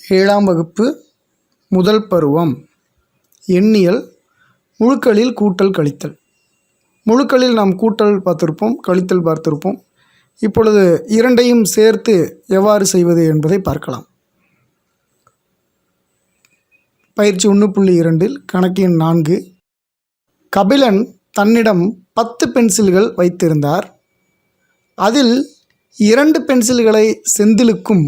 ஏழாம் வகுப்பு முதல் பருவம் எண்ணியல் முழுக்களில் கூட்டல் கழித்தல். முழுக்களில் நாம் கூட்டல் பார்த்திருப்போம், கழித்தல் பார்த்திருப்போம். இப்பொழுது இரண்டையும் சேர்த்து எவ்வாறு செய்வது என்பதை பார்க்கலாம். பயிற்சி 1.2 கணக்கு எண் 4. கபிலன் தன்னிடம் 10 பென்சில்கள் வைத்திருந்தார். அதில் 2 பென்சில்களை செந்திலுக்கும்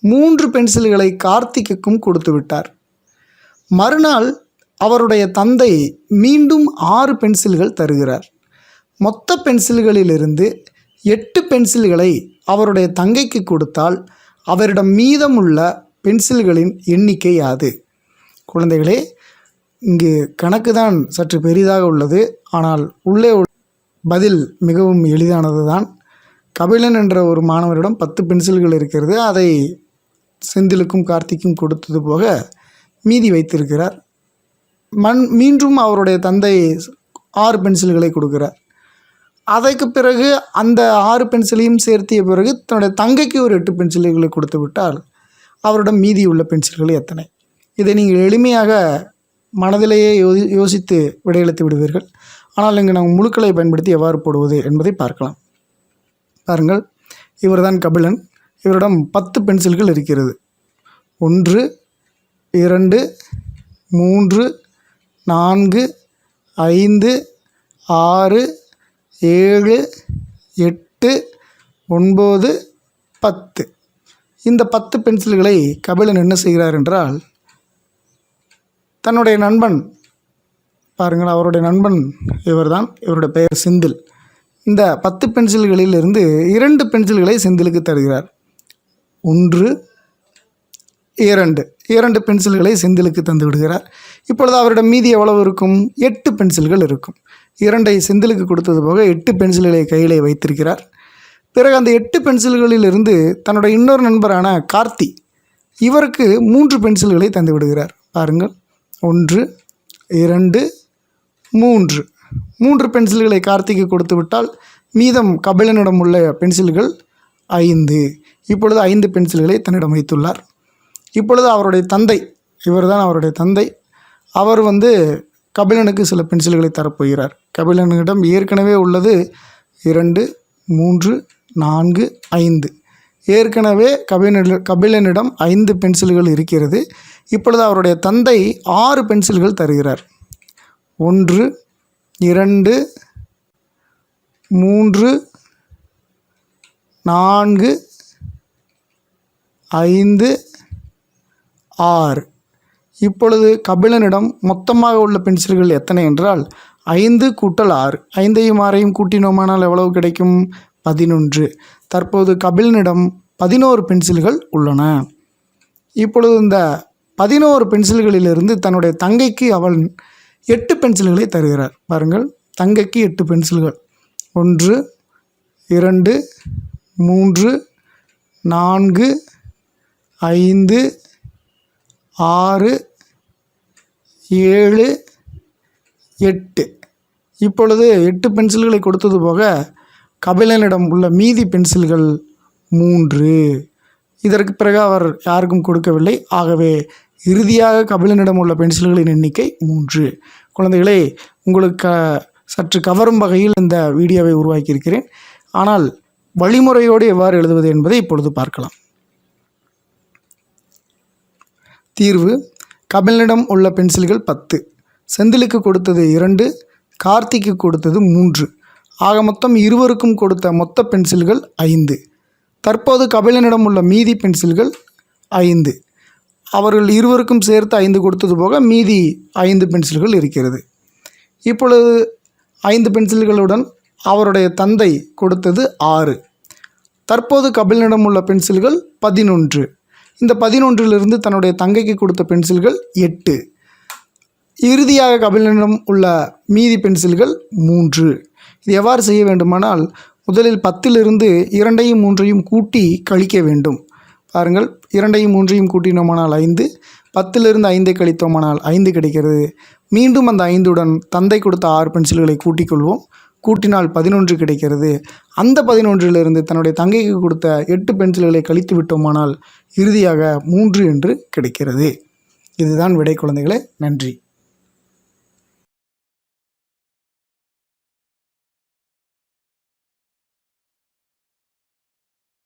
3 பென்சில்களை கார்த்திக்குக்கும் கொடுத்து விட்டார். மறுநாள் அவருடைய தந்தை மீண்டும் 6 பென்சில்கள் தருகிறார். மொத்த பென்சில்களிலிருந்து 8 பென்சில்களை அவருடைய தங்கைக்கு கொடுத்தால் அவரிடம் மீதமுள்ள பென்சில்களின் எண்ணிக்கை யாது? குழந்தைகளே, இங்கு கணக்கு தான் சற்று பெரிதாக உள்ளது. ஆனால் உள்ளே பதில் மிகவும் எளிதானது தான். கபிலன் என்ற ஒரு மாணவரிடம் 10 பென்சில்கள் இருக்கிறது. அதை செந்திலுக்கும் கார்த்திக்கும் கொடுத்தது போக மீதி வைத்திருக்கிறார். மீண்டும் அவருடைய தந்தை 6 பென்சில்களை கொடுக்கிறார். அதற்கு பிறகு அந்த 6 பென்சிலையும் சேர்த்திய பிறகு தன்னுடைய தங்கைக்கு ஒரு 8 பென்சில்களை கொடுத்து விட்டால் அவரிடம் மீதி உள்ள பென்சில்கள் எத்தனை? இதை நீங்கள் எளிமையாக மனதிலேயே யோசித்து விடையளித்து விடுவீர்கள். ஆனால் இங்கு நாம் முழுக்களை பயன்படுத்தி எவ்வாறு போடுவது என்பதை பார்க்கலாம். பாருங்கள், இவர்தான் கபிலன். இவரிடம் 10 பென்சில்கள் இருக்கிறது. 1 2 3 4 5 6 7 8 9 10. இந்த 10 பென்சில்களை கபிலன் என்ன செய்கிறார் என்றால், தன்னுடைய நண்பன், பாருங்கள், அவருடைய நண்பன் இவர்தான். இவருடைய பெயர் செந்தில். இந்த 10 பென்சில்களிலிருந்து 2 பென்சில்களை செந்திலுக்கு தருகிறார். 1 2 பென்சில்களை செந்திலுக்கு தந்து விடுகிறார். இப்பொழுது அவரிடம் மீதி எவ்வளவு இருக்கும்? 8 பென்சில்கள் இருக்கும். 2ஐ செந்திலுக்கு கொடுத்தது போக 8 பென்சில்களை கையிலே வைத்திருக்கிறார். பிறகு அந்த 8 பென்சில்களிலிருந்து தன்னுடைய இன்னொரு நண்பரான கார்த்தி, இவருக்கு 3 பென்சில்களை தந்து விடுகிறார். பாருங்கள், 1 2 3 பென்சில்களை கார்த்திக்கு கொடுத்து விட்டால் மீதம் கபிலனிடம் உள்ள பென்சில்கள் 5. இப்பொழுது 5 பென்சில்களை தன்னிடம் வைத்துள்ளார். இப்பொழுது அவருடைய தந்தை, இவர்தான் அவருடைய தந்தை, அவர் கபிலனுக்கு சில பென்சில்களை தரப்போகிறார். கபிலனிடம் ஏற்கனவே உள்ளது 2 3 4 5. ஏற்கனவே கபிலனிடம் 5 பென்சில்கள் இருக்கிறது. இப்பொழுது அவருடைய தந்தை 6 பென்சில்கள் தருகிறார். 1 2 3 4 5 6. இப்பொழுது கபிலனிடம் மொத்தமாக உள்ள பென்சில்கள் எத்தனை என்றால் 5 கூட்டல் 6. 5ஐயும் 6ஐயும் கூட்டினோமானால் எவ்வளவு கிடைக்கும்? 11. தற்போது கபிலனிடம் 11 பென்சில்கள் உள்ளன. இப்பொழுது இந்த 11 பென்சில்களிலிருந்து தன்னுடைய தங்கைக்கு அவள் 8 பென்சில்களை தருகிறார். பாருங்கள், தங்கைக்கு 8 பென்சில்கள். 1 2 3 4 5 6 7 8. இப்பொழுது 8 பென்சில்களை கொடுத்தது போக கபிலனிடம் உள்ள மீதி பென்சில்கள் 3. இதற்கு பிறகு அவர் யாருக்கும் கொடுக்கவில்லை. ஆகவே இறுதியாக கபிலனிடம் உள்ள பென்சில்களின் எண்ணிக்கை 3. குழந்தைகளே, உங்களுக்கு சற்று கவரும் வகையில் இந்த வீடியோவை உருவாக்கியிருக்கிறேன். ஆனால் வழிமுறையோடு எவ்வாறு எழுதுவது என்பதை இப்பொழுது பார்க்கலாம். தீர்வு: கபிலனிடம் உள்ள பென்சில்கள் 10, செந்திலுக்கு கொடுத்தது 2, கார்த்திக்கு கொடுத்தது 3. ஆக மொத்தம் இருவருக்கும் கொடுத்த மொத்த பென்சில்கள் 5. தற்போது கபிலனிடம் உள்ள மீதி பென்சில்கள் 5. அவர்கள் இருவருக்கும் சேர்த்து 5 கொடுத்தது போக மீதி 5 பென்சில்கள் இருக்கிறது. இப்பொழுது 5 பென்சில்களுடன் அவருடைய தந்தை கொடுத்தது 6. தற்போது கபிலனிடம் உள்ள பென்சில்கள் 11. இந்த 11லிருந்து தன்னுடைய தங்கைக்கு கொடுத்த பென்சில்கள் 8. இறுதியாக கபிலனிடம் உள்ள மீதி பென்சில்கள் 3. இது எவ்வாறு செய்ய வேண்டுமானால், முதலில் 10லிருந்து 2ஐயும் 3ஐயும் கூட்டி கழிக்க வேண்டும். பாருங்கள், 2ஐயும் 3ஐயும் கூட்டினோமானால் 5. 10லிருந்து 5ஐ கழித்தோமானால் 5 கிடைக்கிறது. மீண்டும் அந்த 5உடன் தந்தை கொடுத்த 6 பென்சில்களை கூட்டிக் கொள்வோம். கூட்டினால் 11 கிடைக்கிறது. அந்த 11லிருந்து தன்னுடைய தங்கைக்கு கொடுத்த 8 பென்சில்களை கழித்து விட்டோமானால் இறுதியாக 3 என்று கிடைக்கிறது. இதுதான் விடை குழந்தைகளே. நன்றி.